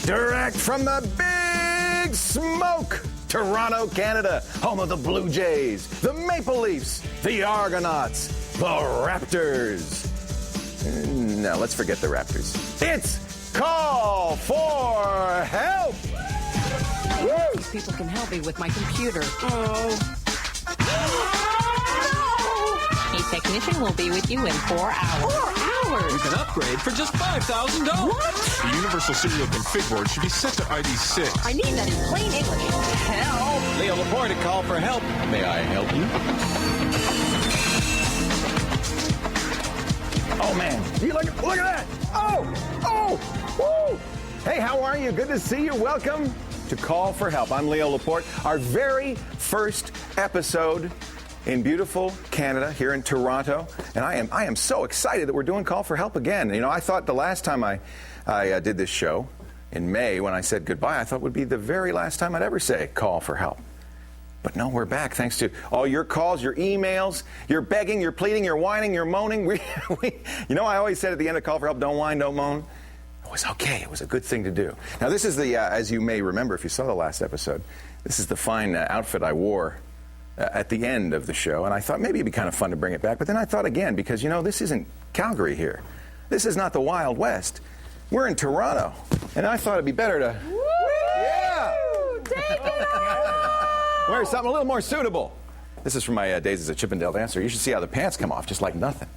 Direct from the Big Smoke, Toronto, Canada, home of the Blue Jays, the Maple Leafs, the Argonauts, the Raptors. No, let's forget the Raptors. It's Call for Help! These people can help me with my computer. A technician will be with you in 4 hours. 4 hours? You can upgrade for just $5,000. What? The Universal Serial Config board should be set to ID 6. I need that in plain English. Help! Leo Laporte to Call for Help. May I help you? Oh, man. You look at that. Oh, woo. Hey, how are you? Good to see you. Welcome to Call for Help. I'm Leo Laporte. Our very first episode in beautiful Canada, here in Toronto, and I am so excited that we're doing Call for Help again. You know, I thought the last time I did this show in May, when I said goodbye, I thought would be the very last time I'd ever say Call for Help. But no, we're back thanks to all your calls, your emails, your begging, your pleading, your whining, your moaning. You know, I always said at the end of Call for Help, don't whine, don't moan. It was okay. It was a good thing to do. Now, this is the, as you may remember if you saw the last episode, this is the fine outfit I wore at the end of the show, and I thought maybe it'd be kind of fun to bring it back. But then I thought again, because, you know, this isn't Calgary here. This is not the Wild West. We're in Toronto, and I thought it'd be better to... Woo! Yeah! Take it off! Wear something a little more suitable. This is from my days as a Chippendale dancer. You should see how the pants come off, just like nothing.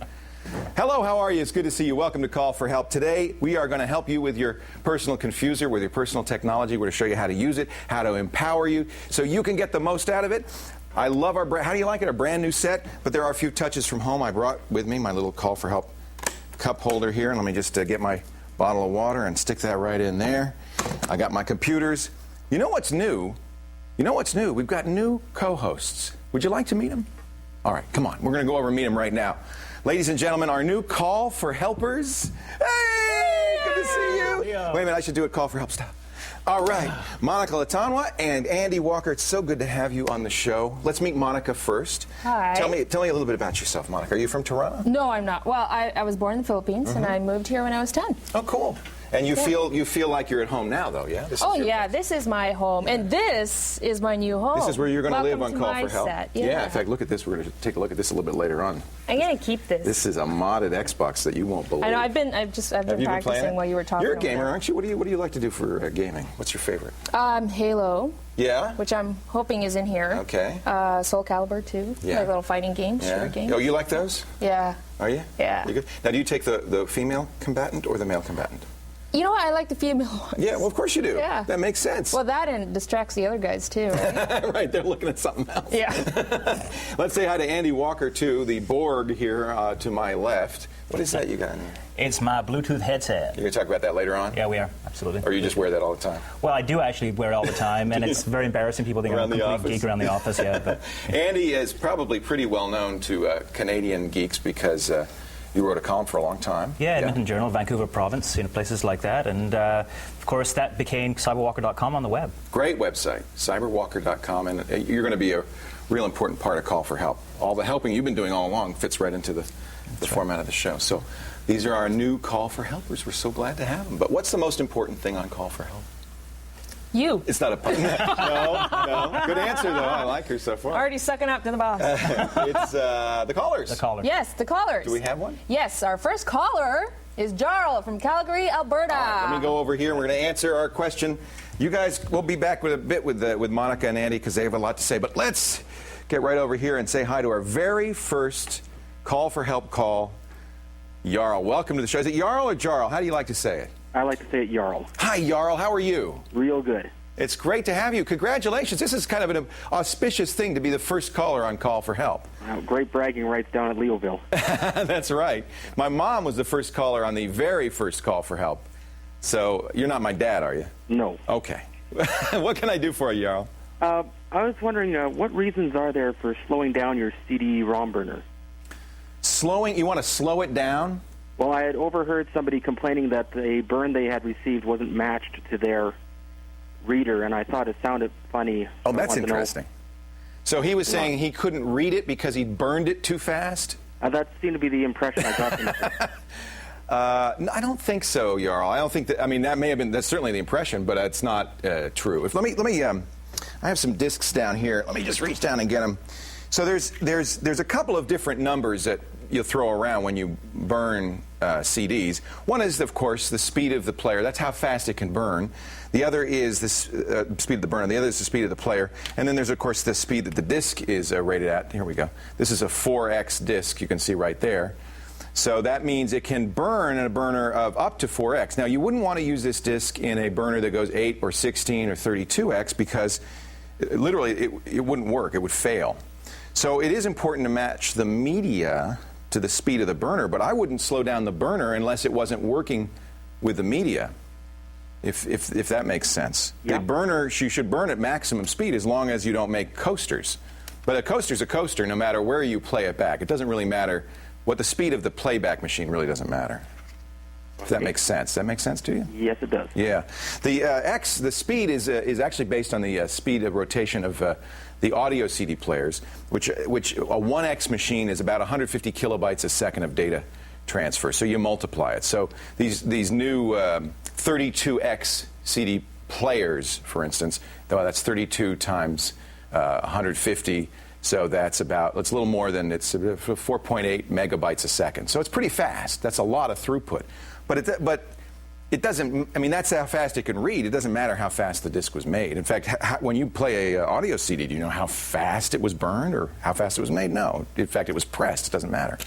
Hello, how are you? It's good to see you. Welcome to Call for Help. Today, we are going to help you with your personal confuser, with your personal technology. We're going to show you how to use it, how to empower you, so you can get the most out of it. I love our brand. How do you like it? A brand new set, but there are a few touches from home. I brought with me my little Call for Help cup holder here, and let me just get my bottle of water and stick that right in there. I got my computers. You know what's new? We've got new co-hosts. Would you like to meet them? All right, come on. We're going to go over and meet them right now. Ladies and gentlemen, our new Call for Helpers. Hey, good to see you. Yeah. Wait a minute, I should do it. Call for Help. Stop. All right, Monica Latanwa and Andy Walker. It's so good to have you on the show. Let's meet Monica first. Hi. Tell me a little bit about yourself, Monica. Are you from Toronto? No, I'm not. Well, I was born in the Philippines, and I moved here when I was 10. Oh, cool. And you feel like you're at home now, though, yeah? This is your place. This is my home, and this is my new home. This is where you're going to live on Call for Help. Set. Yeah, in fact, look at this. We're going to take a look at this a little bit later on. I'm going to keep this. This is a modded Xbox that you won't believe. I know. I've been playing practicing while you were talking. You're a gamer, about aren't you? What do you like to do for gaming? What's your favorite? Halo. Yeah. Which I'm hoping is in here. Okay. Soul Calibur 2. Yeah. Like little fighting games, shooter games. Oh, you like those? Yeah. Are you? Yeah. You good? Now, do you take the female combatant or the male combatant? You know what? I like the female ones. Yeah, well, of course you do. Yeah. That makes sense. Well, that and distracts the other guys, too, right? Right, they're looking at something else. Yeah. Let's say hi to Andy Walker, too, the Borg here to my left. What is that you got in there? It's my Bluetooth headset. You're going to talk about that later on? Yeah, we are. Absolutely. Or you just wear that all the time? Well, I do actually wear it all the time, and it's very embarrassing. People think I'm a complete geek around the office. Yeah, but Andy is probably pretty well known to Canadian geeks because you wrote a column for a long time. yeah, Edmonton Journal, Vancouver Province, places like that, and of course that became cyberwalker.com on the web. Great website, cyberwalker.com, and you're going to be a real important part of Call for Help. All the helping you've been doing all along fits right into the format of the show. So these are our new Call for Helpers. We're so glad to have them. But what's the most important thing on Call for Help? You. It's not a pun. No. Good answer, though. I like her so far. Already sucking up to the boss. It's the callers. The caller. Yes, the callers. Do we have one? Yes, our first caller is Jarl from Calgary, Alberta. All right, let me go over here and we're going to answer our question. You guys, we'll be back with a bit with Monica and Andy because they have a lot to say. But let's get right over here and say hi to our very first Call for Help call, Jarl. Welcome to the show. Is it Jarl or Jarl? How do you like to say it? I like to say it Jarl. Hi, Jarl. How are you? Real good. It's great to have you. Congratulations. This is kind of an auspicious thing to be the first caller on Call for Help. Great bragging rights down at Leoville. That's right. My mom was the first caller on the very first Call for Help. So you're not my dad, are you? No. Okay. What can I do for you, Jarl? I was wondering, what reasons are there for slowing down your CD-ROM burner? Slowing? You want to slow it down? Well, I had overheard somebody complaining that a burn they had received wasn't matched to their reader, and I thought it sounded funny. Oh, that's interesting. So he was saying he couldn't read it because he burned it too fast? That seemed to be the impression I got from it. No, I don't think so, Jarl. I don't think that. I mean, that may have been. That's certainly the impression, but it's not true. Let me. I have some discs down here. Let me just reach down and get them. So there's a couple of different numbers that you'll throw around when you burn CDs. One is, of course, the speed of the player. That's how fast it can burn. The other is the speed of the burner. The other is the speed of the player. And then there's, of course, the speed that the disc is rated at. Here we go. This is a 4x disc. You can see right there. So that means it can burn in a burner of up to 4x. Now, you wouldn't want to use this disc in a burner that goes 8 or 16 or 32x because literally it wouldn't work. It would fail. So it is important to match the media to the speed of the burner, but I wouldn't slow down the burner unless it wasn't working with the media, if that makes sense. Yeah. The burner, you should burn at maximum speed as long as you don't make coasters. But a coaster's a coaster no matter where you play it back. It doesn't really matter. What the speed of the playback machine really doesn't matter. If that makes sense. Does that make sense to you? Yes, it does. Yeah. The speed is actually based on the speed of rotation of the audio CD players, which a 1x machine is about 150 kilobytes a second of data transfer. So you multiply it. So these new 32x CD players, for instance, that's 32 times 150. So it's a little more than, it's 4.8 megabytes a second. So it's pretty fast. That's a lot of throughput. But it doesn't, I mean, that's how fast it can read. It doesn't matter how fast the disc was made. In fact, when you play a audio CD, do you know how fast it was burned or how fast it was made? No. In fact, it was pressed. It doesn't matter.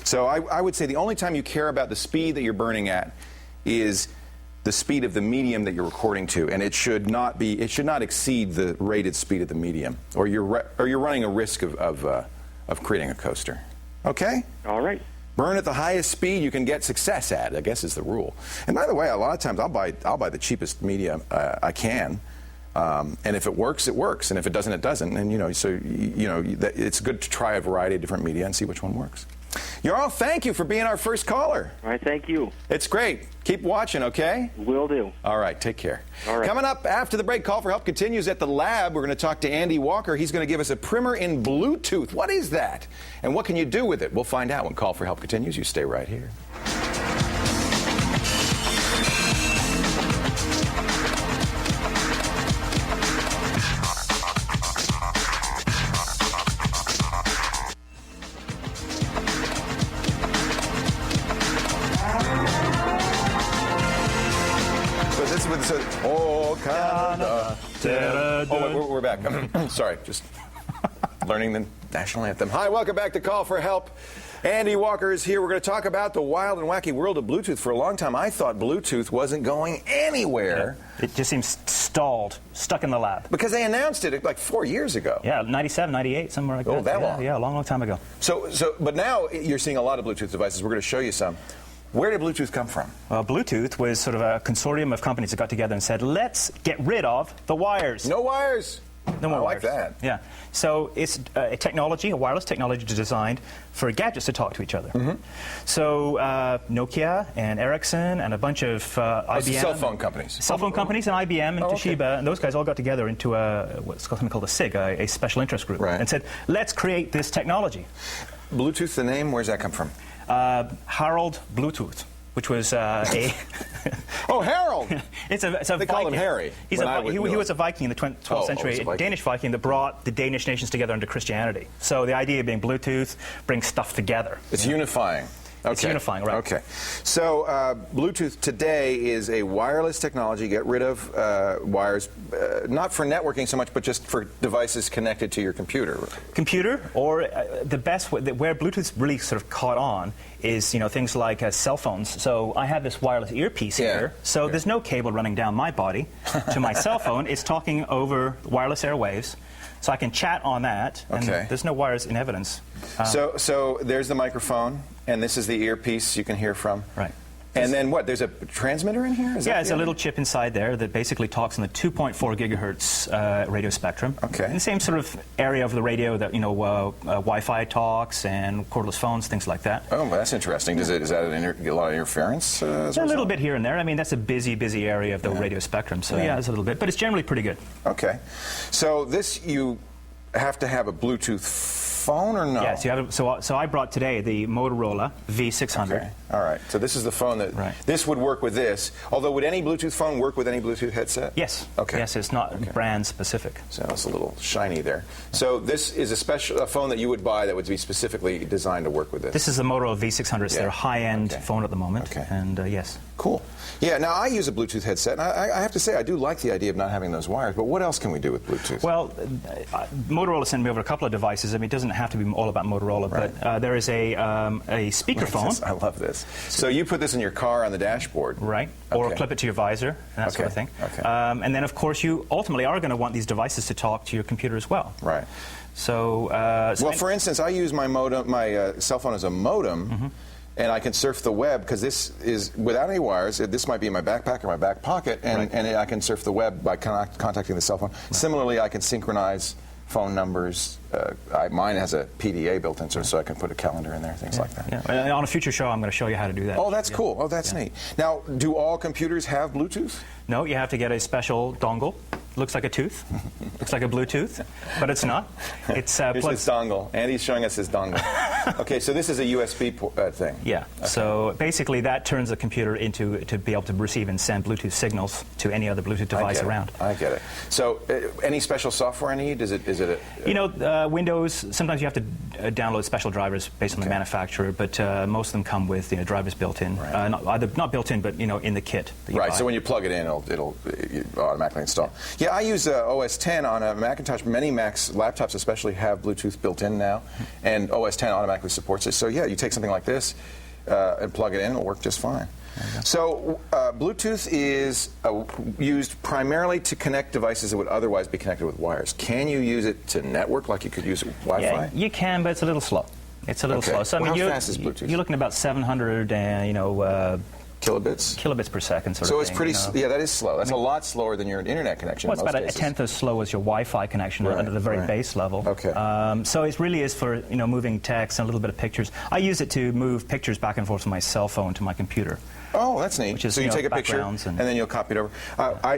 So I would say the only time you care about the speed that you're burning at is the speed of the medium that you're recording to, and it should not exceed the rated speed of the medium, or you're running a risk of creating a coaster. Okay? All right. Burn at the highest speed you can get success at, I guess, is the rule. And by the way, a lot of times I'll buy the cheapest media I can, and if it works, it works, and if it doesn't, it doesn't. And it's good to try a variety of different media and see which one works. Jarl, thank you for being our first caller. All right, thank you. It's great. Keep watching, okay? Will do. All right, take care. All right. Coming up after the break, Call for Help continues at the lab. We're going to talk to Andy Walker. He's going to give us a primer in Bluetooth. What is that? And what can you do with it? We'll find out when Call for Help continues. You stay right here. Oh, Canada. Oh, we're back. Sorry, just learning the national anthem. Hi, welcome back to Call for Help. Andy Walker is here. We're going to talk about the wild and wacky world of Bluetooth. For a long time, I thought Bluetooth wasn't going anywhere. Yeah. It just seems stalled, stuck in the lab. Because they announced it like 4 years ago. Yeah, 97, 98, somewhere like that. Oh, that long? Yeah, a long, long time ago. But now you're seeing a lot of Bluetooth devices. We're going to show you some. Where did Bluetooth come from? Bluetooth was sort of a consortium of companies that got together and said, let's get rid of the wires. No wires. No more I wires. like that. Yeah. So it's a wireless technology designed for gadgets to talk to each other. Mm-hmm. So Nokia and Ericsson and a bunch of IBM. Cell phone companies. Cell phone companies and IBM and Toshiba, and those guys all got together into what's something called a SIG, a special interest group, right, and said, let's create this technology. Bluetooth, the name, where's that come from? Harold Bluetooth, which was a... Oh, Harold! It's a they Viking. Call him Harry. He was a Viking in the 12th century, a Danish Viking that brought the Danish nations together under Christianity. So the idea being Bluetooth brings stuff together. It's unifying. Okay. It's unifying, right. Okay. So Bluetooth today is a wireless technology. Get rid of wires, not for networking so much, but just for devices connected to your computer. Computer, or the best way, where Bluetooth's really sort of caught on is, things like cell phones. So I have this wireless earpiece here. So there's no cable running down my body to my cell phone. It's talking over wireless airwaves. So I can chat on that, and there's no wires in evidence. So there's the microphone, and this is the earpiece you can hear from. Right. And then what? There's a transmitter in here? It's a little chip inside there that basically talks in the 2.4 gigahertz radio spectrum. Okay. In the same sort of area of the radio that Wi-Fi talks and cordless phones, things like that. Oh, well, that's interesting. Is that a lot of interference? A little bit here and there. I mean, that's a busy area of the radio spectrum. So yeah, it's a little bit, but it's generally pretty good. Okay. So this have to have a Bluetooth phone or no? Yes, you have. So I brought today the Motorola V600. Okay. All right. So this is the phone that this would work with this. Although, would any Bluetooth phone work with any Bluetooth headset? Yes. Okay. Yes, it's not brand specific. So it's a little shiny there. So this is a phone that you would buy that would be specifically designed to work with this. This is the Motorola V600. It's their high-end phone at the moment. Okay. And yes. Cool. Yeah. Now I use a Bluetooth headset, and I have to say I do like the idea of not having those wires. But what else can we do with Bluetooth? Well, Motorola sent me over a couple of devices. I mean, it doesn't have to be all about Motorola, but there is a speakerphone. I love this. So you put this in your car on the dashboard, right? Or clip it to your visor, and that sort of thing. Okay. And then, of course, you ultimately are going to want these devices to talk to your computer as well. Right. So, well, for instance, I use my modem, my cell phone as a modem. And I can surf the web because this is without any wires. This might be in my backpack or my back pocket, and I can surf the web by contacting the cell phone. Similarly, I can synchronize phone numbers. Mine has a PDA built in, so I can put a calendar in there, things like that. Yeah. On a future show, I'm going to show you how to do that. Oh, that's cool. Oh, that's neat. Now, do all computers have Bluetooth? No, you have to get a special dongle. Looks like a tooth. Looks like a Bluetooth, but it's not. It's Here's his dongle. Andy's showing us his dongle. Okay, so this is a USB thing. Yeah. Okay. So basically, that turns the computer to be able to receive and send Bluetooth signals to any other Bluetooth device around. I get it. So, any special software I need? Is it a Windows. Sometimes you have to download special drivers based on the manufacturer, but most of them come with drivers built in. Right. Not built in, but in the kit. Right. So when you plug it in, it'll automatically install. Yeah, I use OS 10 on a Macintosh. Many Macs, laptops especially, have Bluetooth built in now, and OS 10 automatically supports it. So yeah, you take something like this and plug it in, it'll work just fine. So Bluetooth is used primarily to connect devices that would otherwise be connected with wires. Can you use it to network like you could use Wi-Fi? Yeah, you can, but it's a little slow. It's a little slow. So, how fast is Bluetooth? You're looking at about 700, kilobits per second, sort of thing. So it's pretty, that is slow. That's a lot slower than your internet connection. Well, it's about a tenth as slow as your Wi-Fi connection under the very base level. Okay. So it really is for moving text and a little bit of pictures. I use it to move pictures back and forth from my cell phone to my computer. Oh, that's neat. Which is, so you take a picture and then you'll copy it over.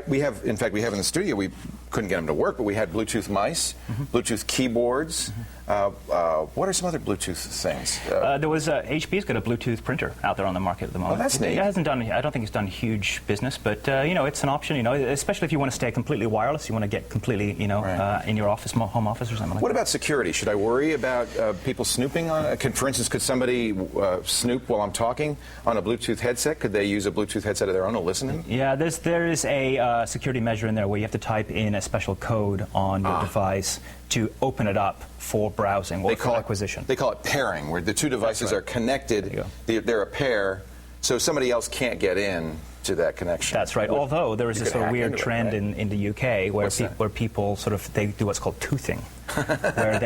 We have in the studio, we couldn't get them to work, but we had Bluetooth mice, Bluetooth keyboards. What are some other Bluetooth things? There was HP's got a Bluetooth printer out there on the market at the moment. Oh, that's neat. It hasn't done. I don't think it's done huge business, but it's an option. Especially if you want to stay completely wireless, you want to get completely in your office, home office or something like that. What about security? Should I worry about people snooping on it? For instance, could somebody snoop while I'm talking on a Bluetooth headset? Could they use a Bluetooth headset of their own to listen to me? Yeah, there is a security measure in there where you have to type in a special code on your device to open it up for browsing or for acquisition. They call it pairing, where the two devices are connected. They're a pair, so somebody else can't get in to that connection. That's right. Although there is this sort of weird trend in the UK where people they do what's called toothing, where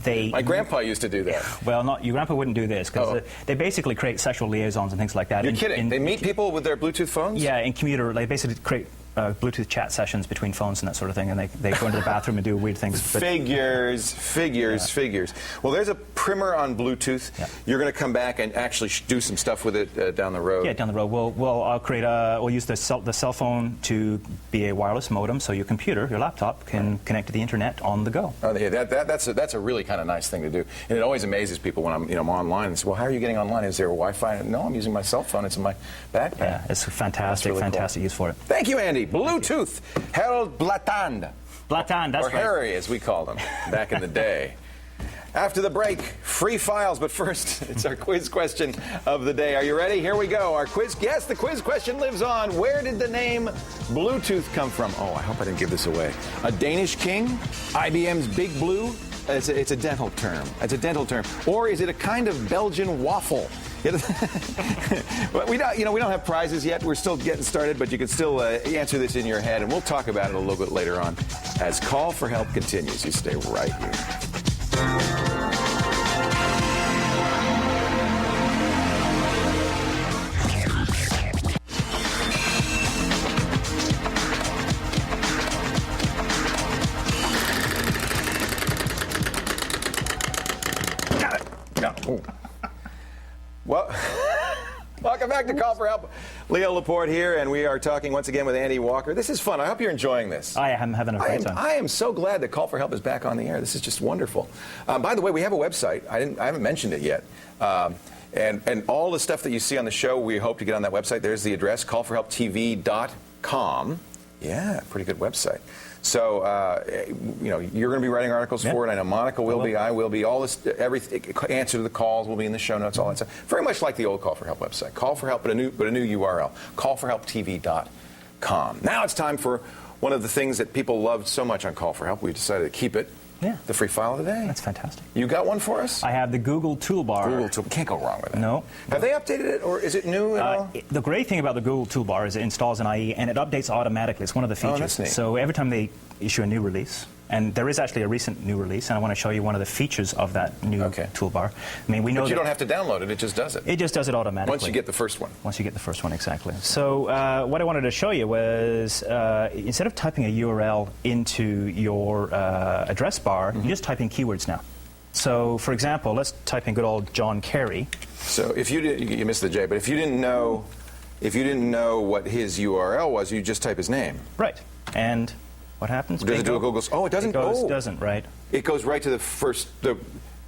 they My grandpa used to do that. Well, your grandpa wouldn't do this because they basically create sexual liaisons and things like that. You're kidding? They meet people with their Bluetooth phones? Yeah, in commuter, they basically create Bluetooth chat sessions between phones and that sort of thing, and they go into the bathroom and do weird things. Figures. Well, there's a primer on Bluetooth. Yeah. You're going to come back and actually do some stuff with it down the road. Yeah, down the road. We'll use the cell phone to be a wireless modem, so your computer, your laptop, can connect to the internet on the go. Oh, yeah, that's a really kind of nice thing to do, and it always amazes people when I'm online and say, well, how are you getting online? Is there a Wi-Fi? No, I'm using my cell phone. It's in my backpack. Yeah, it's fantastic, really fantastic use for it. Thank you, Andy. Bluetooth, Harold Blatand. Blatand, that's right. Or Harry, as we called him back in the day. After the break, free files, but first, it's our quiz question of the day. Are you ready? Here we go. Our quiz. Yes, the quiz question lives on. Where did the name Bluetooth come from? Oh, I hope I didn't give this away. A Danish king? IBM's Big Blue? It's a dental term. It's a dental term. Or is it a kind of Belgian waffle? But we don't have prizes yet. We're still getting started, but you can still answer this in your head, and we'll talk about it a little bit later on as Call for Help continues. You stay right here. Got it. No. Well, welcome back. back to Call for Help. Leo Laporte here, and we are talking once again with Andy Walker. This is fun. I hope you're enjoying this. I am having a great time. I am so glad that Call for Help is back on the air. This is just wonderful. By the way, we have a website. I haven't mentioned it yet. And all the stuff that you see on the show, we hope to get on that website. There's the address, callforhelptv.com. Yeah, pretty good website. So, you're going to be writing articles for it. I know Monica will be. I will be. All this, everything, answer to the calls will be in the show notes. All that stuff. Very much like the old Call for Help website. Call for Help, but a new URL. Callforhelptv.com. Now it's time for one of the things that people loved so much on Call for Help. We decided to keep it. Yeah. The free file of the day. That's fantastic. You got one for us? I have the Google Toolbar. Google Toolbar. Can't go wrong with it. No. Have they updated it, or is it new at all? The great thing about the Google Toolbar is it installs an IE and it updates automatically. It's one of the features. Oh, that's neat. So every time they issue a new release, and there is actually a recent new release, and I want to show you one of the features of that new toolbar. I mean, we know But you don't have to download it. It just does it. It just does it automatically. Once you get the first one. Once you get the first one, exactly. So what I wanted to show you was instead of typing a URL into your address bar, you just type in keywords now. So, for example, let's type in good old John Kerry. So if you did, you missed the J, but if you didn't know what his URL was, you just type his name. Right. And what happens? Does it do a Google? Oh, it doesn't. Doesn't, right? It goes right to the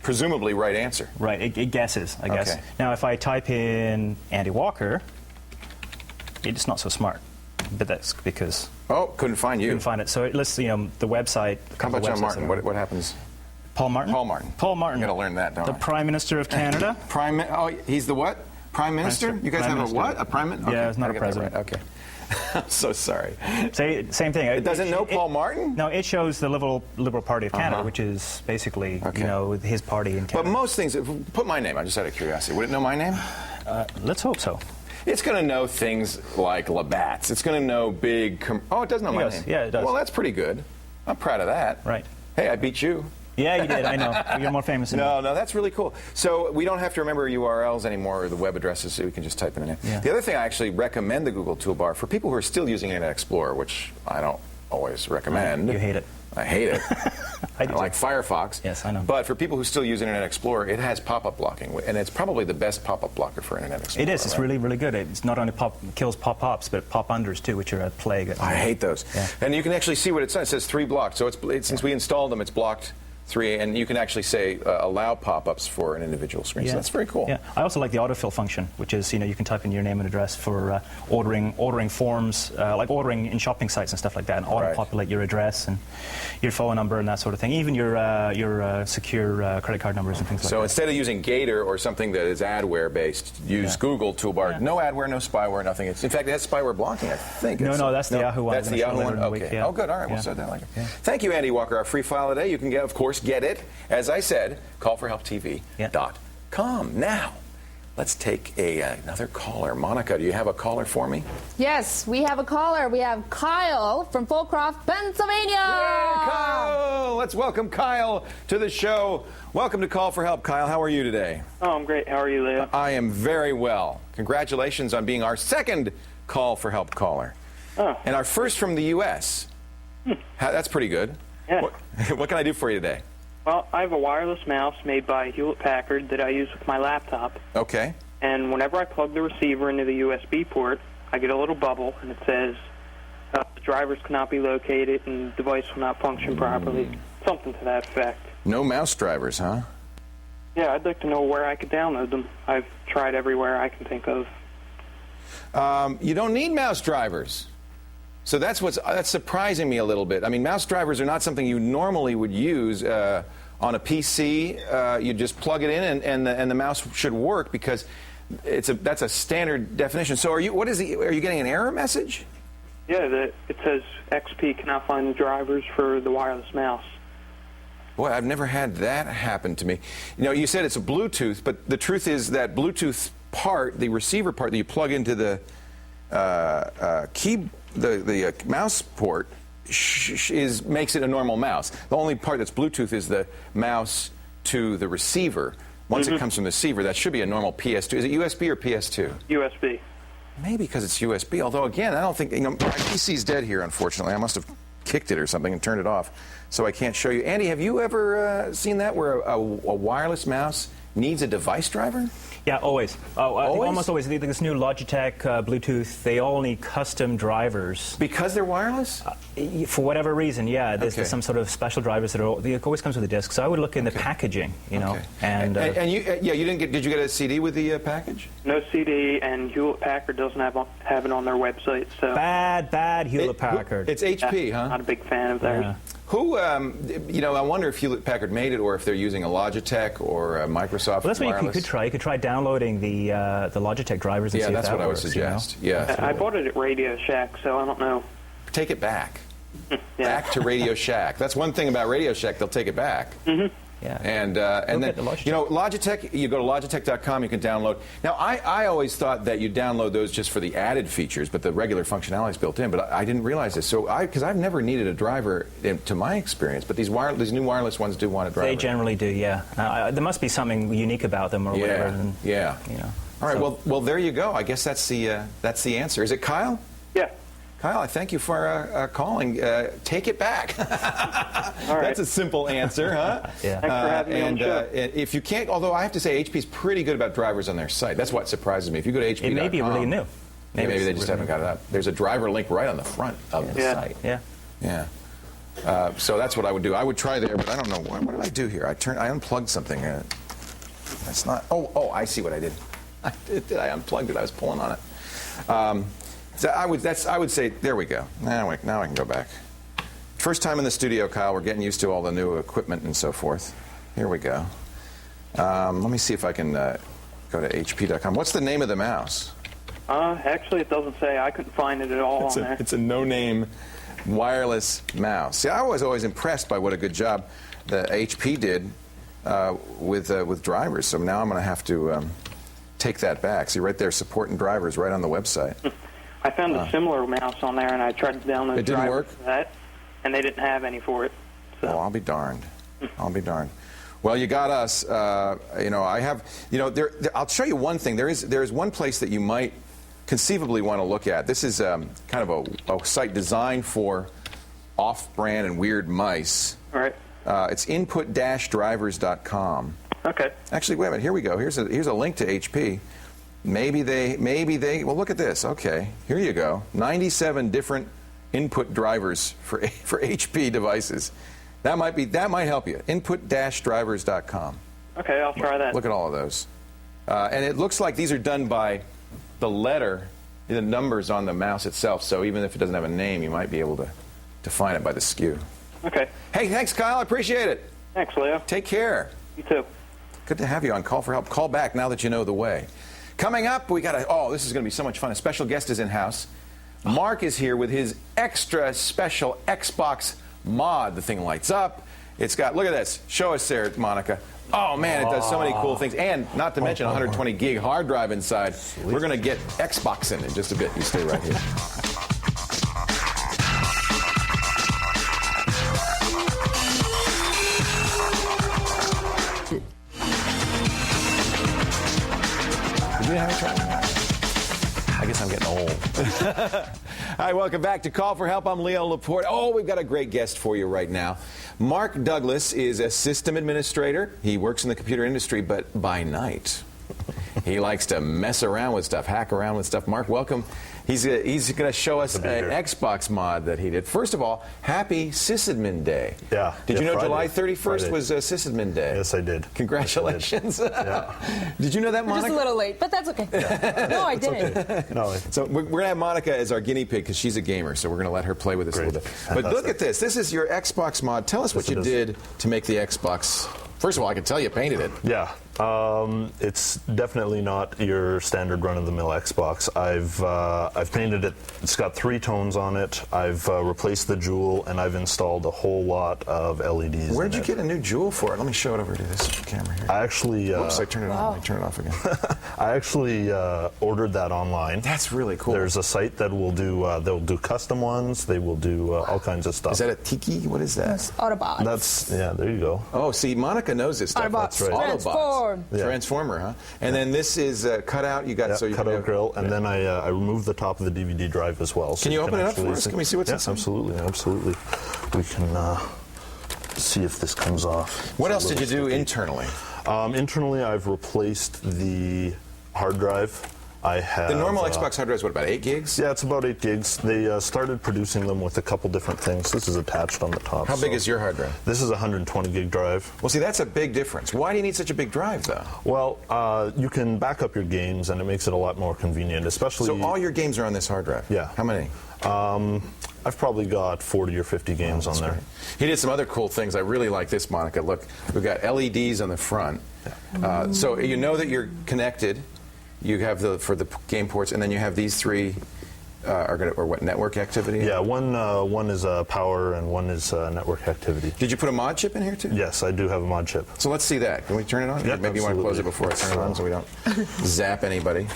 presumably right answer. Right. It guesses, I guess. Okay. Now, if I type in Andy Walker, it's not so smart. But that's because couldn't find you. Couldn't find it. So it lists the website. How about John Martin? What happens? Paul Martin. Paul Martin. Paul Martin. You got to learn that, don't The I? Prime Minister of Canada. He's the what? Prime Minister? You guys Prime have Minister. a what? A prime minister? Yeah, it's not a president. Right. Okay. I'm so sorry. Same thing. It doesn't know Paul Martin? No, it shows the Liberal Party of Canada, which is basically his party in Canada. But most things, put my name on, just out of curiosity. Would it know my name? Let's hope so. It's going to know things like Labatt's. It's going to know big. It does know my name. Yeah, it does. Well, that's pretty good. I'm proud of that. Right. Hey, I beat you. Yeah, you did. I know. You're more famous than me. No, that's really cool. So we don't have to remember URLs anymore or the web addresses, so we can just type in a name. Yeah. The other thing, I actually recommend the Google Toolbar for people who are still using Internet Explorer, which I don't always recommend. You hate it. I hate it. I do like too. Firefox. Yes, I know. But for people who still use Internet Explorer, it has pop-up blocking, and it's probably the best pop-up blocker for Internet Explorer. It is. It's right? really, really good. It's not only kills pop-ups, but pop-unders too, which are a plague. I hate those. Yeah. And you can actually see what it says. It says 3 blocked. So since we installed them, it's blocked 3, and you can actually say allow pop-ups for an individual screen. So that's very cool. Yeah, I also like the autofill function, which is you can type in your name and address for ordering forms, like ordering in shopping sites and stuff like that, and auto-populate your address and your phone number and that sort of thing. Even your secure credit card numbers and things like that. So instead of using Gator or something that is adware based, use Google Toolbar. Yeah. No adware, no spyware, nothing. In fact, it has spyware blocking. I think. No, that's the Yahoo one. That's the Yahoo one. Okay. Yeah. Oh, good. All right. We'll set that like it. Yeah. Thank you, Andy Walker. Our free file today. You can get, of course, get it. As I said, callforhelptv.com. Now, let's take another caller. Monica, do you have a caller for me? Yes, we have a caller. We have Kyle from Fulcroft, Pennsylvania. Yay, Kyle! Let's welcome Kyle to the show. Welcome to Call for Help, Kyle. How are you today? Oh, I'm great. How are you, Leo? I am very well. Congratulations on being our second Call for Help caller. Oh. And our first from the U.S. That's pretty good. Yeah. What can I do for you today? Well, I have a wireless mouse made by Hewlett-Packard that I use with my laptop. Okay. And whenever I plug the receiver into the USB port, I get a little bubble, and it says, drivers cannot be located and device will not function properly. Something to that effect. No mouse drivers, huh? Yeah, I'd like to know where I could download them. I've tried everywhere I can think of. You don't need mouse drivers. So that's surprising me a little bit. I mean, mouse drivers are not something you normally would use on a PC. You just plug it in, and the mouse should work because that's a standard definition. So are you getting an error message? Yeah, it says XP cannot find the drivers for the wireless mouse. Boy, I've never had that happen to me. You said it's a Bluetooth, but the truth is that Bluetooth part, the receiver part that you plug into the the mouse port makes it a normal mouse. The only part that's Bluetooth is the mouse to the receiver. Once it comes from the receiver, that should be a normal PS2. Is it USB or PS2? USB. Maybe because it's USB. Although again, I don't think my PC's dead here. Unfortunately, I must have kicked it or something and turned it off, so I can't show you. Andy, have you ever seen that where a wireless mouse needs a device driver? Yeah, always. Oh, I think Always? almost always. This new Logitech Bluetooth, they all need custom drivers. Because they're wireless? For whatever reason, yeah. There's Okay. some sort of special drivers that it always comes with a disc. So I would look in the packaging, you know. Okay. And you, yeah, you didn't get. Did you get a CD with the package? No CD, and Hewlett-Packard doesn't have it on their website, so bad Hewlett-Packard. It's HP, huh? not a big fan of theirs. Yeah. Who, you know, I wonder if Hewlett-Packard made it, or if they're using a Logitech or a Microsoft Well, that's what you wireless. could try. You could try downloading the Logitech drivers and Yeah, see that's if that what I would works, suggest. You know? Yeah. I bought it at Radio Shack, so I don't know. Take it back. Yeah. Back to Radio Shack. That's one thing about Radio Shack; they'll take it back. Mm-hmm. Yeah. And Look then at the Logitech. you know, Logitech. You go to logitech.com. You can download. Now, I always thought that you download those just for the added features, but the regular functionality is built in. But I didn't realize this. So because I've never needed a driver, to my experience. But these new wireless ones do want a driver. They generally do, yeah. There must be something unique about them or whatever. And, Yeah. You know. All right. So- Well, there you go. I guess that's the answer. Is it Kyle? Yeah. Kyle, I thank you for calling. Take it back. All right. That's a simple answer, huh? Yeah. Thanks for having me on the show. If you can't, although I have to say HP's pretty good about drivers on their site. That's what surprises me. If you go to HP.com. It may be really new. Maybe they it's just really haven't got it up. There's a driver link right on the front of the Yeah. site. Yeah. Yeah. So that's what I would do. I would try there, but I don't know. What did I do here? I unplugged something. That's not. Oh, I see what I did. I unplugged it. I was pulling on it. So I would say, there we go. Now I can go back. First time in the studio, Kyle. We're getting used to all the new equipment and so forth. Here we go. Let me see if I can go to HP.com. What's the name of the mouse? Actually, it doesn't say. I couldn't find it at all on there. It's a no-name wireless mouse. See, I was always impressed by what a good job the HP did with drivers. So now I'm going to have to take that back. See, right there, supporting drivers right on the website. I found a similar mouse on there, and I tried to download It didn't drivers work? for that, and they didn't have any for it. So. Oh, I'll be darned. I'll be darned. Well, you got us. You know, I have. You know, I'll show you one thing. There is one place that you might conceivably want to look at. This is kind of a site designed for off-brand and weird mice. All right. It's input-drivers.com. Okay. Actually, wait a minute. Here we go. Here's a link to HP. Maybe they. Well, look at this. Okay, here you go. 97 different input drivers for HP devices. That might help you. Input-drivers.com. Okay, I'll try that. Look at all of those. And it looks like these are done by the letter, the numbers on the mouse itself. So even if it doesn't have a name, you might be able to find it by the SKU. Okay. Hey, thanks, Kyle. I appreciate it. Thanks, Leo. Take care. You too. Good to have you on Call for Help. Call back now that you know the way. Coming up, we got this is going to be so much fun. A special guest is in-house. Mark is here with his extra special Xbox mod. The thing lights up. It's got, look at this. Show us there, Monica. Oh, man, it does so many cool things. And not to mention 120 gig hard drive inside. We're going to get Xbox in just a bit. You stay right here. I guess I'm getting old. Hi, welcome back to Call for Help. I'm Leo Laporte. Oh, we've got a great guest for you right now. Mark Douglas is a system administrator. He works in the computer industry, but by night. He likes to mess around with stuff, hack around with stuff. Mark, welcome. He's going to show us an Xbox mod that he did. First of all, happy Sysadmin Day. Yeah. Did you know Friday. July 31st was Sysadmin Day? Yes, I did. Congratulations. Yes, I did. Yeah. Did you know that, Monica? Just a little late, but that's okay. No, I didn't. Okay. No, So we're going to have Monica as our guinea pig because she's a gamer, so we're going to let her play with us a little bit. But look at this. This is your Xbox mod. Tell us what you did to make the Xbox. First of all, I can tell you painted it. yeah. It's definitely not your standard run-of-the-mill Xbox. I've painted it. It's got 3 tones on it. I've replaced the jewel, and I've installed a whole lot of LEDs. Where'd you get a new jewel for it? Let me show it over to this camera here. I actually. Oops, I turned it on. Let me turn it off again. I actually ordered that online. That's really cool. There's a site that will do. They'll do custom ones. They will do all kinds of stuff. Is that a Tiki? What is that? Autobots. That's There you go. Oh, see, Monica knows this stuff. Autobots. That's right. Transform. Yeah. Transformer, huh? And then this is cut out. You got Yeah, so you cutout can grill, and then I removed the top of the DVD drive as well. So Can you open it up actually for us? see- Can we see what's yeah, inside? absolutely. We can see if this comes off. What It's a else did you little do sticky. internally? Internally, I've replaced the hard drive. I have The normal Xbox hard drive is what, about 8 gigs? Yeah, it's about 8 gigs. They started producing them with a couple different things. This is attached on the top. How big is your hard drive? This is a 120 gig drive. Well, see, that's a big difference. Why do you need such a big drive, though? Well, you can back up your games, and it makes it a lot more convenient, especially... So all your games are on this hard drive? Yeah. How many? I've probably got 40 or 50 games on there. Right. He did some other cool things. I really like this, Monica. Look, we've got LEDs on the front. So you know that you're connected. You have for the game ports, and then you have these three, or what, network activity? Yeah, one is power and one is network activity. Did you put a mod chip in here, too? Yes, I do have a mod chip. So let's see that. Can we turn it on? Yeah, Maybe you want to close it before I turn it on so we don't zap anybody.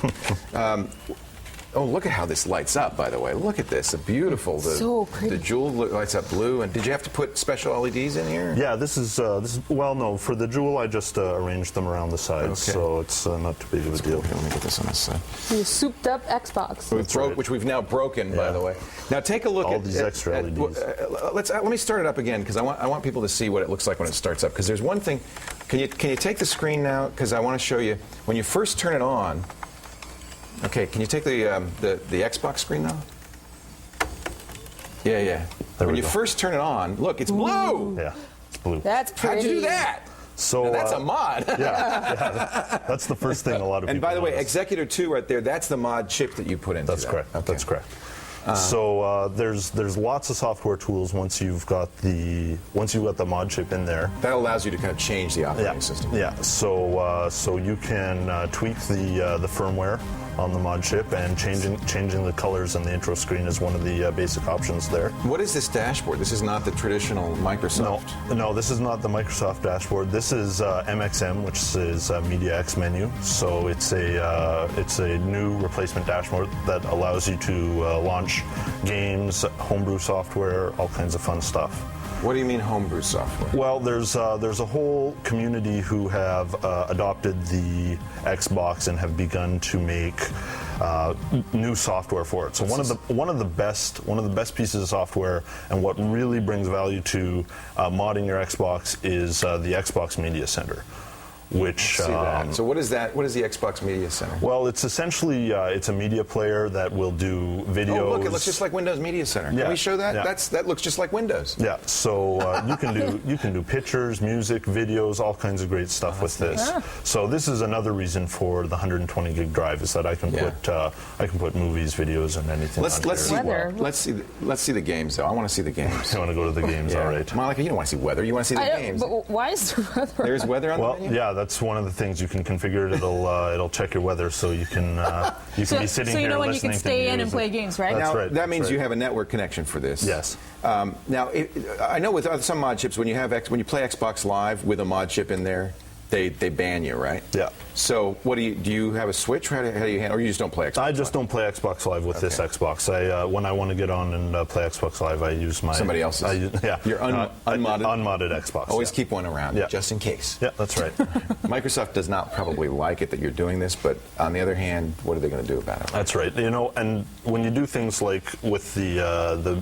Oh, look at how this lights up, by the way. Look at this. Beautiful. So pretty. The jewel lights up blue. And did you have to put special LEDs in here? Yeah, this is well, no, for the jewel, I just arranged them around the sides, so it's not too big of a deal. Okay, let me get this on this side. The souped up Xbox. Which we've now broken, by the way. Now take a look all at these extra LEDs. Let me start it up again because I want people to see what it looks like when it starts up. Because there's one thing. Can you take the screen now? Because I want to show you when you first turn it on. Okay, can you take the Xbox screen now? Yeah. When you first turn it on, look, it's blue. Yeah, it's blue. That's pretty. How'd you do that? So now that's a mod. yeah, that's the first thing a lot of people And by the way, notice. Executor 2 right there, that's the mod chip that you put into That's that. correct. Okay. That's correct. So there's lots of software tools once you've got the mod chip in there. That allows you to kind of change the operating system. Yeah. So you can tweak the firmware on the mod chip, and changing the colors on the intro screen is one of the basic options there. What is this dashboard? This is not the traditional Microsoft. No, this is not the Microsoft dashboard. This is MXM, which is MediaX menu. So it's a new replacement dashboard that allows you to launch games, homebrew software, all kinds of fun stuff. What do you mean homebrew software? Well, there's a whole community who have adopted the Xbox and have begun to make new software for it. So one of the best pieces of software, and what really brings value to modding your Xbox, is the Xbox Media Center. Which so what is that? What is the Xbox Media Center? Well, it's essentially it's a media player that will do videos. Oh, look! It looks just like Windows Media Center. Yeah. Can we show that? Yeah. That looks just like Windows. Yeah. So you can do pictures, music, videos, all kinds of great stuff with this. So this is another reason for the 120 gig drive, is that I can put movies, videos, and anything. Let's see the games though. I want to see the games. You want to go to the games? All right. Monica, you don't want to see weather. You want to see the games. But why is there weather? There's weather on the menu? Yeah, that's one of the things you can configure. It'll check your weather, so you can be sitting here listening to music. So you know when you can stay in and play games, right? That's now, right. that means you have a network connection for this. Yes. Now, I know with some mod chips, when you play Xbox Live with a mod chip in there, they ban you, right? Yeah. So what do you have a switch? How do you handle, or you just don't play Xbox I just don't play Xbox Live with this Xbox. When I want to get on and play Xbox Live, I use my somebody else's. Your unmodded Xbox. Always keep one around, just in case. Yeah, that's right. Microsoft does not probably like it that you're doing this, but on the other hand, what are they going to do about it? That's right. And when you do things like with the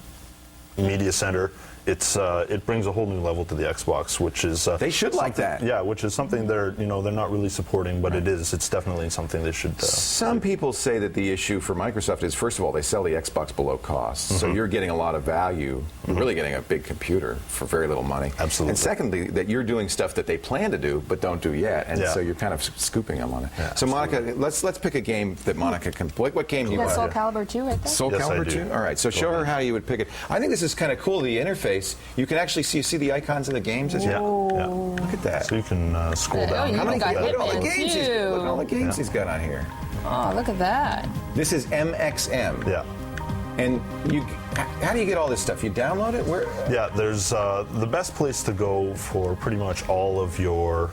Media Center, it brings a whole new level to the Xbox, which is they should like that. Yeah, which is something they're not really supporting, but it's definitely something they should. Some people say that the issue for Microsoft is, first of all, they sell the Xbox below cost, so you're getting a lot of value. You're really getting a big computer for very little money. Absolutely. And secondly, that you're doing stuff that they plan to do but don't do yet, and so you're kind of scooping them on it. Yeah, so Monica, let's pick a game that Monica can. What game do you You got want? Soul Calibur 2 right there? Soul Yes, I Calibur do. 2? All right, so show her how you would pick it. I think this is kind of cool, the interface. You can actually see the icons of the games as Yeah. Look at that. So you can scroll down. you even got Look at all the Hitman, games. too. Look at all the games he's got on here. Oh, look at that. This is MXM. Yeah. And how do you get all this stuff? You download it? Where? Yeah, there's the best place to go for pretty much all of your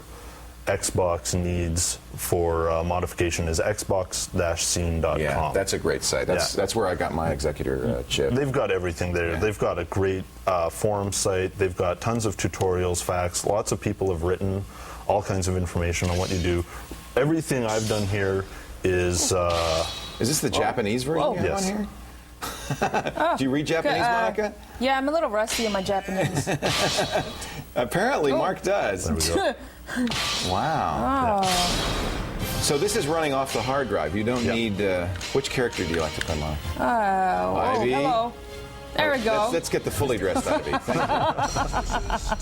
Xbox needs for modification is xbox-scene.com. Yeah, that's a great site. That's where I got my Executor chip. They've got everything there. Yeah. They've got a great forum site. They've got tons of tutorials, facts. Lots of people have written all kinds of information on what you do. Everything I've done here is... Is this the Japanese version you have Yes. on here? Do you read Japanese, Monica? Yeah, I'm a little rusty in my Japanese. Apparently, Mark does. There we go. Wow. So this is running off the hard drive. You don't Yep. need. Which character do you like to play, Monica? Ivy. Hello. There we go. Let's get the fully dressed Ivy. Thank you.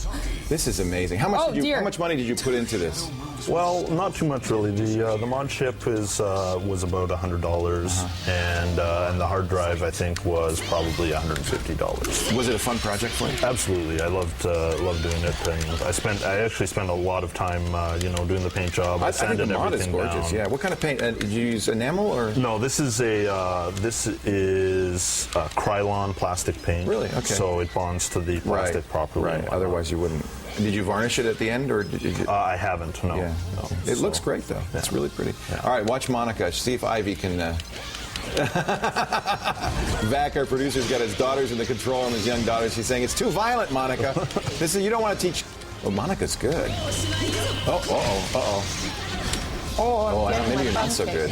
This is amazing. How much How much money did you put into this? Well, not too much really. The mod chip was about $100, and the hard drive I think was probably $150. Was it a fun project for you? Absolutely, I loved doing it, and I actually spent a lot of time doing the paint job. I think the mod is everything gorgeous. down. Yeah. What kind of paint? Did you use enamel or? No, this is Krylon plastic paint. Really? Okay. So it bonds to the plastic properly. Right. Otherwise, you wouldn't. Did you varnish it at the end, or did you? I haven't. No. Yeah. No. It looks great, though. Yeah. It's really pretty. Yeah. All right, watch Monica. See if Ivy can. Vac, our producer's got his daughters in the control room, his young daughters. She's saying it's too violent, Monica. You don't want to teach. Oh, Monica's good. Maybe you're not so good.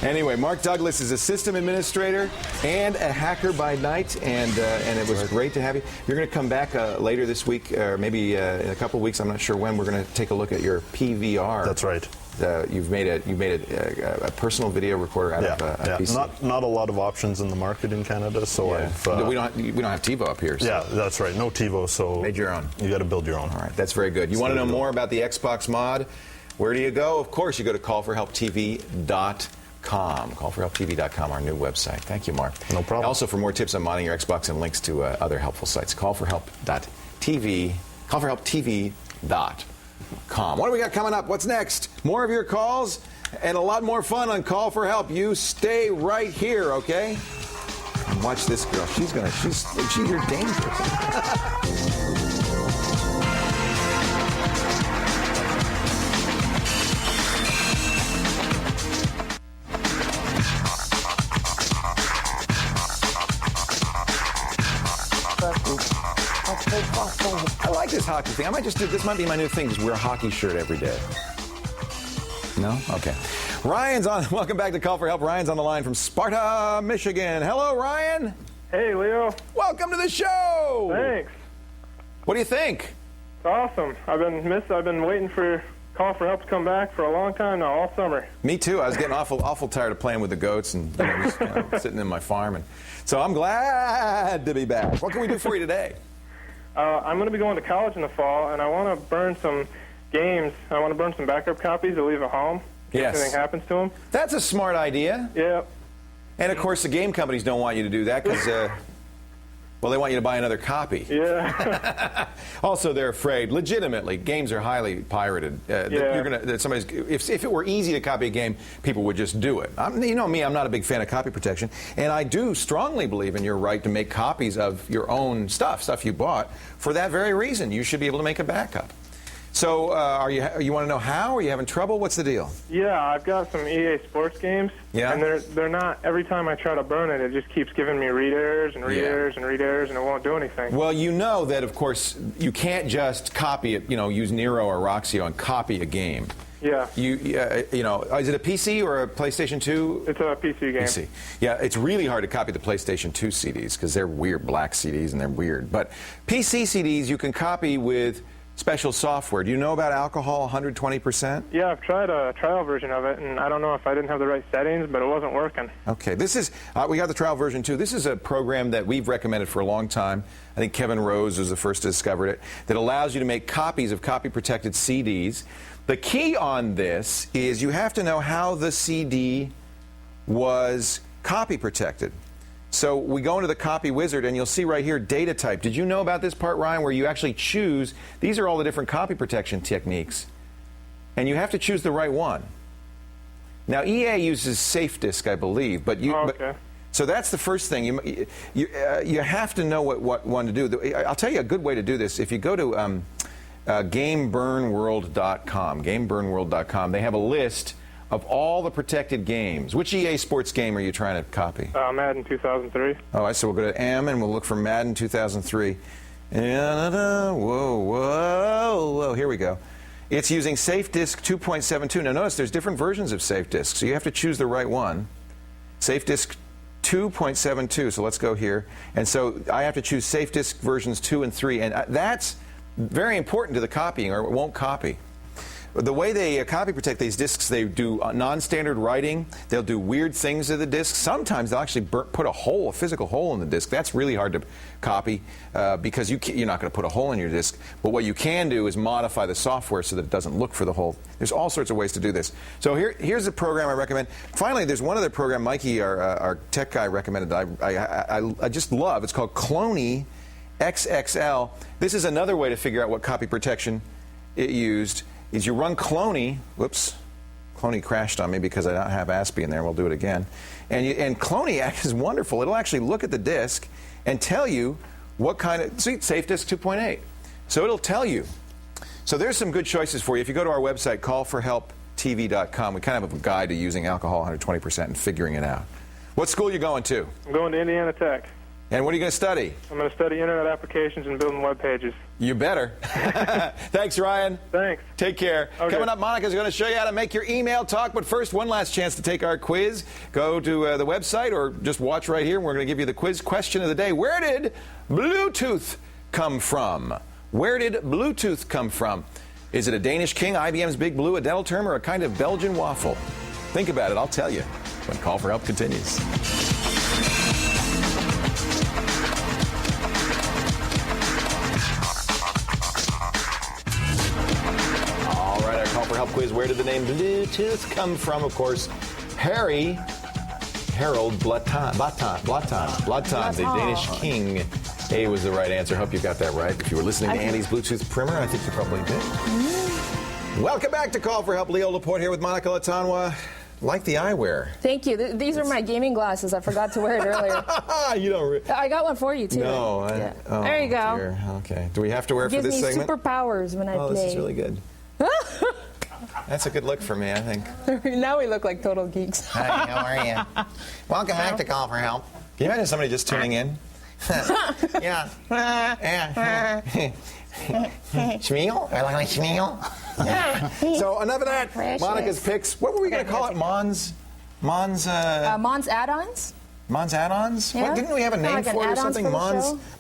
Anyway, Mark Douglas is a system administrator and a hacker by night, and it was great to have you. You're going to come back later this week, or maybe in a couple of weeks. I'm not sure when. We're going to take a look at your PVR. That's right. You've made a personal video recorder out of a PC. Not a lot of options in the market in Canada, so we don't have TiVo up here. So. Yeah, that's right. No TiVo, so made your own. You got to build your own. All right, that's very good. You want to know more about the Xbox mod? Where do you go? Of course, you go to callforhelptv.com. Callforhelptv.com, our new website. Thank you, Mark. No problem. Also, for more tips on modding your Xbox and links to other helpful sites, callforhelptv.com. What do we got coming up? What's next? More of your calls and a lot more fun on Call for Help. You stay right here, okay? And watch this girl. You're dangerous. I like this hockey thing. I might just do this. Might be my new thing. Just wear a hockey shirt every day. No? Okay. Ryan's on. Welcome back to Call for Help. Ryan's on the line from Sparta, Michigan. Hello, Ryan. Hey, Leo. Welcome to the show. Thanks. What do you think? It's awesome. I've been waiting for Call for Help to come back for a long time now, all summer. Me too. I was getting awful tired of playing with the goats and just sitting in my farm, and so I'm glad to be back. What can we do for you today? I'm going to be going to college in the fall, and I want to burn some games. I want to burn some backup copies to leave at home in case anything happens to them. That's a smart idea. Yeah. And, of course, the game companies don't want you to do that because, they want you to buy another copy. Yeah. Also, they're afraid, legitimately, games are highly pirated. If it were easy to copy a game, people would just do it. You know me, I'm not a big fan of copy protection, and I do strongly believe in your right to make copies of your own stuff you bought. For that very reason, you should be able to make a backup. So, you want to know how? Are you having trouble? What's the deal? Yeah, I've got some EA Sports games. Yeah. And they're not. Every time I try to burn it, it just keeps giving me read errors and read errors and read errors, and it won't do anything. Well, you know that, of course, you can't just copy it. Use Nero or Roxio and copy a game. Yeah. Is it a PC or a PlayStation 2? It's a PC game. PC. Yeah, it's really hard to copy the PlayStation 2 CDs because they're weird black CDs and they're weird. But PC CDs you can copy with special software. Do you know about alcohol 120%? Yeah, I've tried a trial version of it, and I don't know if I didn't have the right settings, but it wasn't working. Okay, this is, we got the trial version too. This is a program that we've recommended for a long time. I think Kevin Rose was the first to discover it, that allows you to make copies of copy-protected CDs. The key on this is you have to know how the CD was copy-protected. So we go into the copy wizard, and you'll see right here data type. Did you know about this part, Ryan, where you actually choose? These are all the different copy protection techniques, and you have to choose the right one. Now, EA uses Safe Disk, I believe, but you. Okay. So that's the first thing. You have to know what one to do. I'll tell you a good way to do this. If you go to GameBurnWorld.com, GameBurnWorld.com, they have a list of all the protected games. Which EA Sports game are you trying to copy? Madden 2003. Oh, so we'll go to M and we'll look for Madden 2003. Whoa, here we go. It's using Safe Disk 2.72. Now notice there's different versions of Safe Disk, so you have to choose the right one. Safe Disk 2.72. So let's go here. And so I have to choose Safe Disk versions 2 and 3. And that's very important to the copying, or it won't copy. The way they copy protect these disks, they do non-standard writing. They'll do weird things to the disk. Sometimes they'll actually put a physical hole in the disk. That's really hard to copy because you're not going to put a hole in your disk. But what you can do is modify the software so that it doesn't look for the hole. There's all sorts of ways to do this. So here's a program I recommend. Finally, there's one other program Mikey, our tech guy, recommended. I just love. It's called Cloney XXL. This is another way to figure out what copy protection it used. Is you run Cloney, whoops, Cloney crashed on me because I don't have ASPI in there. We'll do it again. And Cloney is wonderful. It'll actually look at the disk and tell you what kind of, see, Safe Disk 2.8. So it'll tell you. So there's some good choices for you. If you go to our website, callforhelptv.com, we kind of have a guide to using alcohol 120% and figuring it out. What school are you going to? I'm going to Indiana Tech. And what are you going to study? I'm going to study Internet applications and building web pages. You better. Thanks, Ryan. Thanks. Take care. Okay. Coming up, Monica's going to show you how to make your email talk. But first, one last chance to take our quiz. Go to the website or just watch right here. We're going to give you the quiz question of the day. Where did Bluetooth come from? Where did Bluetooth come from? Is it a Danish king, IBM's Big Blue, a dental term, or a kind of Belgian waffle? Think about it. I'll tell you when Call for Help continues. Help quiz. Where did the name Bluetooth come from? Of course, Harold Blatan, the Danish king. A was the right answer. Hope you got that right. If you were listening to Andy's Bluetooth primer, I think you probably did. Welcome back to Call for Help. Leo Laporte here with Monica Latanwa. Like the eyewear. Thank you. These are my gaming glasses. I forgot to wear it earlier. You don't. I got one for you too. No. Yeah. There you go. Dear. Okay. Do we have to wear it for this segment? Gives me superpowers when I play. Oh, this is really good. That's a good look for me, I think. Now we look like total geeks. Hi, how are you? Welcome back to Call for Help. Can you imagine somebody just tuning in? Yeah. Schmeal? I look like Schmeal? So enough of that. Precious. Monica's picks. What were we going to call it? Mon's add-ons? Mon's add-ons? Yeah. What, didn't we have a name like for it or something?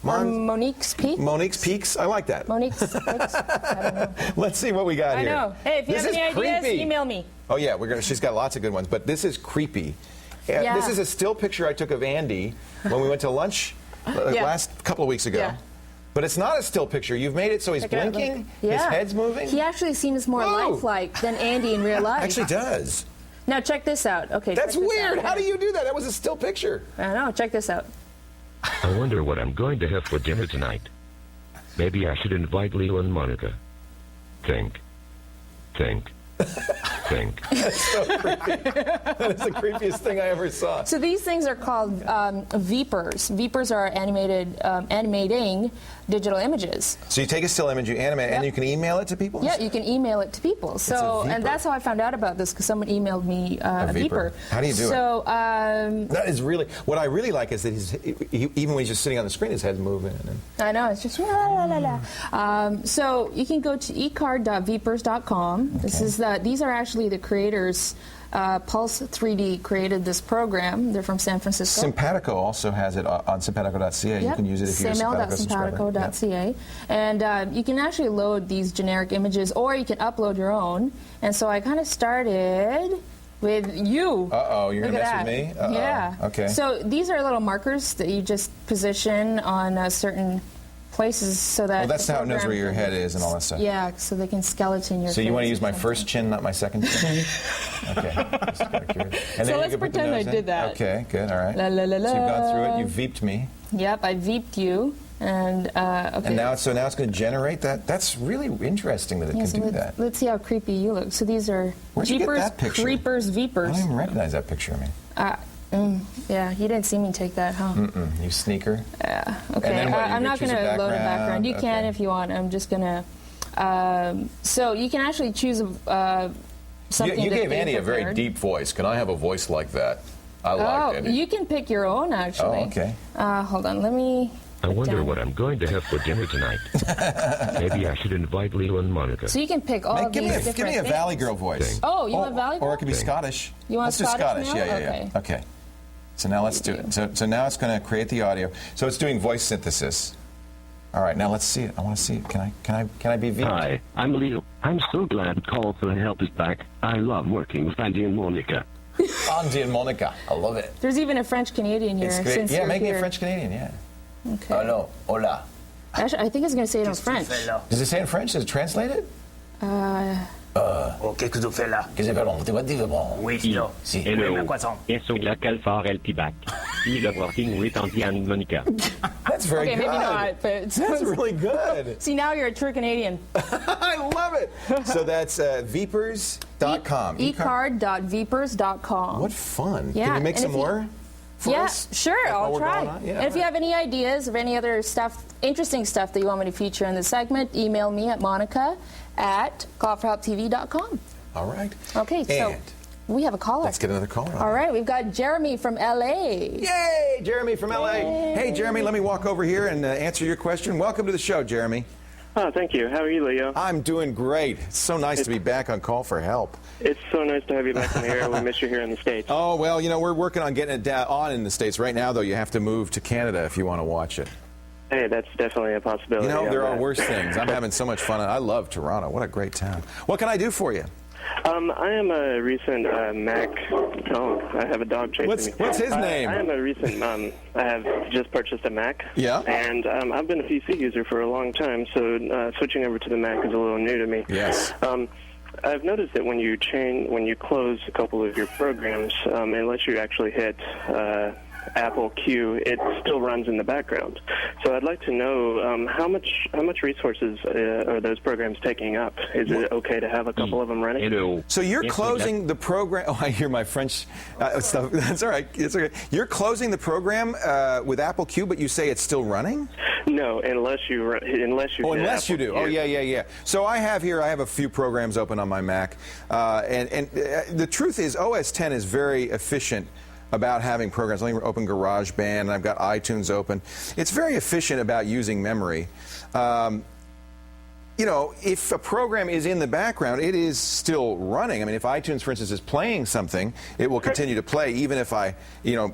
Monique's Peaks? Monique's Peaks? I like that. Monique's Peaks? I don't know. Let's see what we got here. I know. Hey, if you have any ideas, email me. Oh, yeah. She's got lots of good ones, but this is creepy. Yeah. This is a still picture I took of Andy when we went to lunch last couple of weeks ago. Yeah. But it's not a still picture. You've made it so he's blinking, his head's moving. He actually seems more lifelike than Andy in real life. Actually does. Now check this out. Okay. That's weird. How do you do that? That was a still picture. I know. Check this out. I wonder what I'm going to have for dinner tonight. Maybe I should invite Leo and Monica. Think. That's so creepy. That is the creepiest thing I ever saw. So these things are called Veepers. Veepers are animating digital images. So you take a still image, you animate it, and you can email it to people? Yeah, you can email it to people. So, and that's how I found out about this, because someone emailed me a Veeper. How do you do it? So that is really, what I really like is that even when he's just sitting on the screen, his head's moving. I know, it's just la la la la. So you can go to ecard.veepers.com. Okay. These are actually the creators. Pulse 3D created this program. They're from San Francisco. Simpatico also has it on simpatico.ca. Yep. You can use it if you're a Simpatico subscriber. Simpatico.ca. Yep. And you can actually load these generic images, or you can upload your own. And so I kind of started with you. Uh-oh, you're going to mess with me? Uh-oh. Yeah. Okay. So these are little markers that you just position on certain places so that... Well, that's how it knows where your head is and all that stuff. Yeah, so they can skeleton your face. So you want to use my first chin, not my second chin? Okay. And so let's pretend I did that. Okay, good, all right. La, la, la, la. So you've gone through it, you've veeped me. Yep, I veeped you. And, okay. And now it's going to generate that. That's really interesting that it can do that. Let's see how creepy you look. So these are Jeepers, Creepers, Veepers. I don't even recognize that picture of me. Yeah, you didn't see me take that, huh? You sneaker. Yeah. Okay. I'm not going to load a background. You can if you want. I'm just going to. So you can actually choose something. You gave Andy a very deep voice. Can I have a voice like that? I like it. You can pick your own, actually. Oh, okay. Hold on. Let me. I wonder what I'm going to have for dinner tonight. Maybe I should invite Leo and Monica. So you can pick all of these different things. Give me a Valley Girl voice. Oh, you want Valley Girl? Or it could be Scottish. You want Let's do Scottish. Now? Yeah. Okay. So now let's do it. So now it's going to create the audio. So it's doing voice synthesis. All right, now let's see it. I want to see it. Can I be Veeped? Hi, I'm Leo. I'm so glad Call for Help is back. I love working with Andy and Monica. Andy and Monica. I love it. There's even a French Canadian here. It's great. Since Yeah, you're make me here. a French Canadian, yeah. Okay. Hello, hola. Actually, I think it's going to say it in French. Does it say in French? Does it translate it? Oh, qu'est-ce que tu fais là? Qu'est-ce que tu fais là? Oui, Philo. Si. Oui, mais quoi ça? Et so glad Call for Help is back. I love working with Andy and Monica. That's very Okay, good. maybe not, but That's really good. See, now you're a true Canadian. I love it. So that's Veepers.com. ecard.veepers.com. What fun. Yeah, Can you make and some if you- more for Yeah, us? sure, While I'll we're try. going on? Yeah, And if you have any ideas of any other stuff, interesting stuff that you want me to feature in the segment, email me at monica@callforhelptv.com. All right. Okay, so And we have a caller. let's get another caller. All right, we've got Jeremy from LA. Yay, Jeremy from LA. Yay. Hey, Jeremy, let me walk over here and answer your question. Welcome to the show, Jeremy. Oh, thank you. How are you, Leo? I'm doing great. It's so nice to be back on Call for Help. It's so nice to have you back in the air. We miss you here in the States. Oh, well, you know, we're working on getting it on in the States. Right now, though, you have to move to Canada if you want to watch it. Hey, that's definitely a possibility. You know, there are that. worse things. I'm having so much fun. I love Toronto. What a great town. What can I do for you? I am a recent Mac. Oh, I have a dog chasing me. What's his name? I am a recent. I have just purchased a Mac. Yeah. And I've been a PC user for a long time, so switching over to the Mac is a little new to me. Yes. I've noticed that when you close a couple of your programs, unless you actually hit Apple Q, it still runs in the background. So I'd like to know how much resources are those programs taking up? Is it okay to have a couple of them running? Hello. So you're closing the program. Oh, I hear my French stuff. That's all right. It's okay. You're closing the program with Apple Q, but you say it's still running? No, unless you Oh, hit unless Apple you do. Q. Oh, yeah. So I have a few programs open on my Mac, and the truth is, OS X is very efficient about having programs. Let me open GarageBand, and I've got iTunes open. It's very efficient about using memory. You know, if a program is in the background, it is still running. I mean, if iTunes, for instance, is playing something, it will continue to play even if I,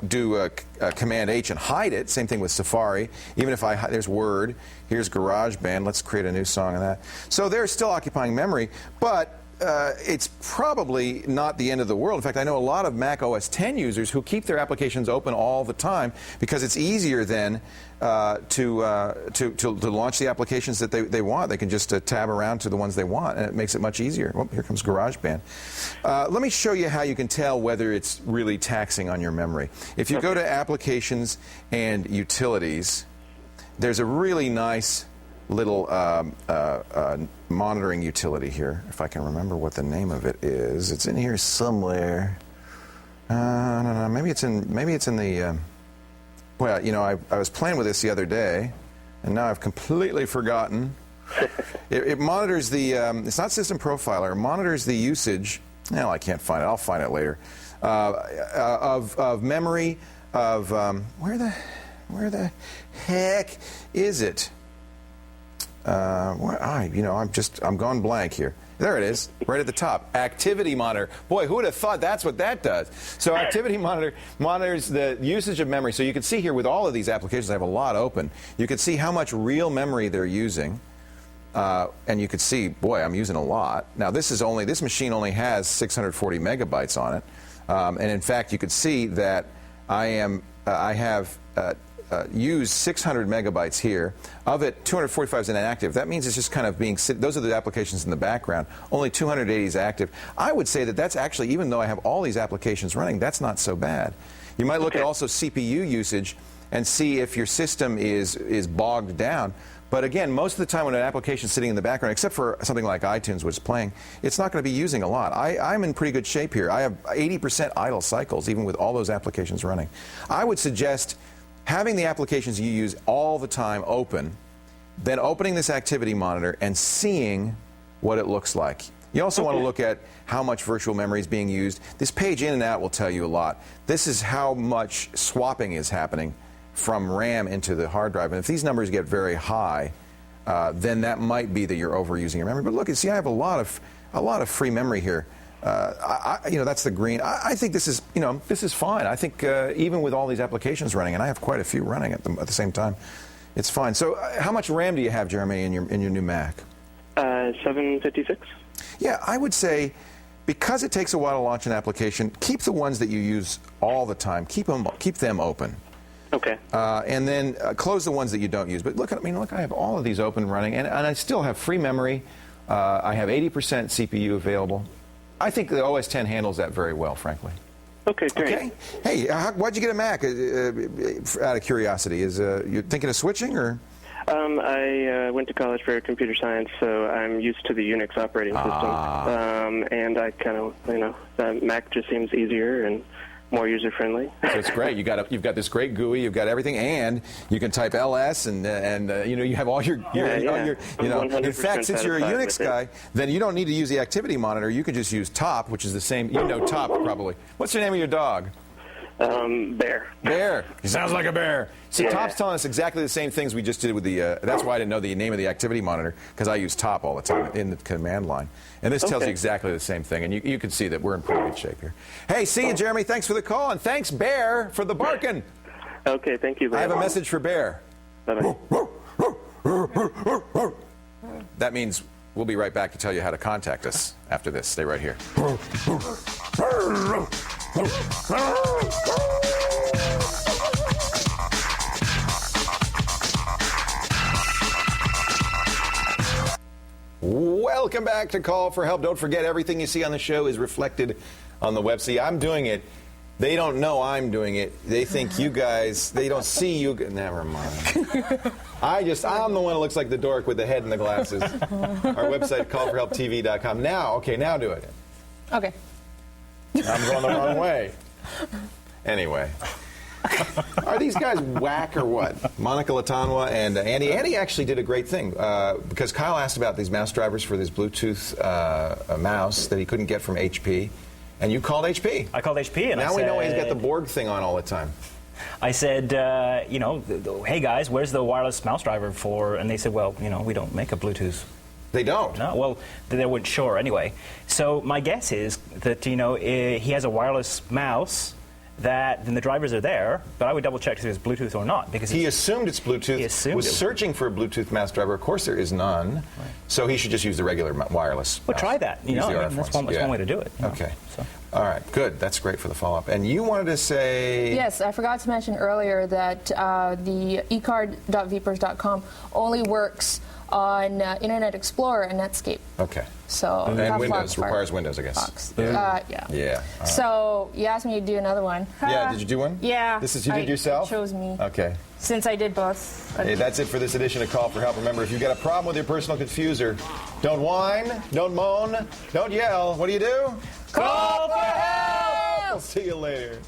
do Command H and hide it. Same thing with Safari. Even if there's Word, here's GarageBand. Let's create a new song on that. So they're still occupying memory, but it's probably not the end of the world. In fact, I know a lot of Mac OS X users who keep their applications open all the time because it's easier then to launch the applications that they want. They can just tab around to the ones they want, and it makes it much easier. Oh, here comes GarageBand. Let me show you how you can tell whether it's really taxing on your memory. If you go to Applications and Utilities, there's a really nice little monitoring utility here, if I can remember what the name of it is. It's in here somewhere. No, maybe it's in the. Well, I was playing with this the other day, and now I've completely forgotten. It monitors the. It's not System Profiler. It monitors the usage. No, I can't find it. I'll find it later. Of memory of where the heck is it? I'm gone blank here. There it is, right at the top. Activity Monitor. Boy, who would have thought that's what that does? So Activity Monitor monitors the usage of memory. So you can see here with all of these applications, I have a lot open. You can see how much real memory they're using. And you can see, boy, I'm using a lot. Now, this machine only has 640 megabytes on it. And in fact, you can see that I have used 600 megabytes here. Of it, 245 is inactive. That means it's just kind of those are the applications in the background. Only 280 is active. I would say that that's actually, even though I have all these applications running, that's not so bad. You might look at also CPU usage and see if your system is bogged down. But again, most of the time when an application is sitting in the background, except for something like iTunes, which is playing, it's not going to be using a lot. I'm in pretty good shape here. I have 80% idle cycles, even with all those applications running. I would suggest having the applications you use all the time open, then opening this activity monitor and seeing what it looks like. You also want to look at how much virtual memory is being used. This page in and out will tell you a lot. This is how much swapping is happening from RAM into the hard drive. And if these numbers get very high, then that might be that you're overusing your memory. But look, see, I have a lot of free memory here. That's the green. I think this is, this is fine. I think even with all these applications running, and I have quite a few running at the same time, it's fine. So how much RAM do you have, Jeremy, in your new Mac? 756. Yeah, I would say, because it takes a while to launch an application, keep the ones that you use all the time. Keep them open. Okay. And then close the ones that you don't use. But look, I have all of these open and running, and I still have free memory. I have 80% CPU available. I think the OS X handles that very well, frankly. Okay, great. Okay. Hey, why'd you get a Mac? Out of curiosity, is you thinking of switching or? I went to college for computer science, so I'm used to the Unix operating system. And I kind of, Mac just seems easier and more user-friendly. So it's great. You've got this great GUI. You've got everything, and you can type ls, and you have all your In fact, since you're a Unix guy, then you don't need to use the activity monitor. You can just use top, which is the same. Top probably. What's the name of your dog? Bear. Bear. He sounds like a bear. So Yeah. Top's telling us exactly the same things we just did with the. That's why I didn't know the name of the activity monitor, because I use Top all the time in the command line. And this tells you exactly the same thing. And you can see that we're in pretty good shape here. Hey, see you, Jeremy. Thanks for the call. And thanks, Bear, for the barking. Okay, thank you very much. I have a message for Bear. Bye-bye. That means we'll be right back to tell you how to contact us after this. Stay right here. Welcome back to Call for Help. Don't forget, everything you see on the show is reflected on the web. See, I'm doing it. They don't know I'm doing it. They think you guys, they don't see you. Never mind. I'm the one who looks like the dork with the head and the glasses. Our website, callforhelptv.com. Now do it. Okay. I'm going the wrong way. Anyway. Are these guys whack or what? Monica Latanwa and Andy. Andy actually did a great thing because Kyle asked about these mouse drivers for this Bluetooth mouse that he couldn't get from HP. And you called HP. I called HP, and now we know he's got the Borg thing on all the time. I said, hey guys, where's the wireless mouse driver for? And they said, well, we don't make a Bluetooth. They don't? No, well, they weren't sure anyway. So my guess is that, he has a wireless mouse, that then the drivers are there, but I would double check to see if it's Bluetooth or not, because he assumed it's Bluetooth. He assumed was searching for a Bluetooth mouse driver. Of course, there is none. Right. So he should just use the regular wireless. Well, mouse. try that. That's one way to do it. Okay. So. All right. Good. That's great for the follow-up. And you wanted to say? Yes, I forgot to mention earlier that the ecard.veepers.com only works on Internet Explorer and Netscape. Okay. So and Windows requires Windows, I guess. Yeah. Yeah. Right. So you asked me to do another one. Yeah. Did you do one? Yeah. You did yourself? It chose me. Okay. Since I did both. Hey, that's it for this edition of Call for Help. Remember, if you've got a problem with your personal confuser, don't whine, don't moan, don't yell. What do? Call for help! I'll see you later.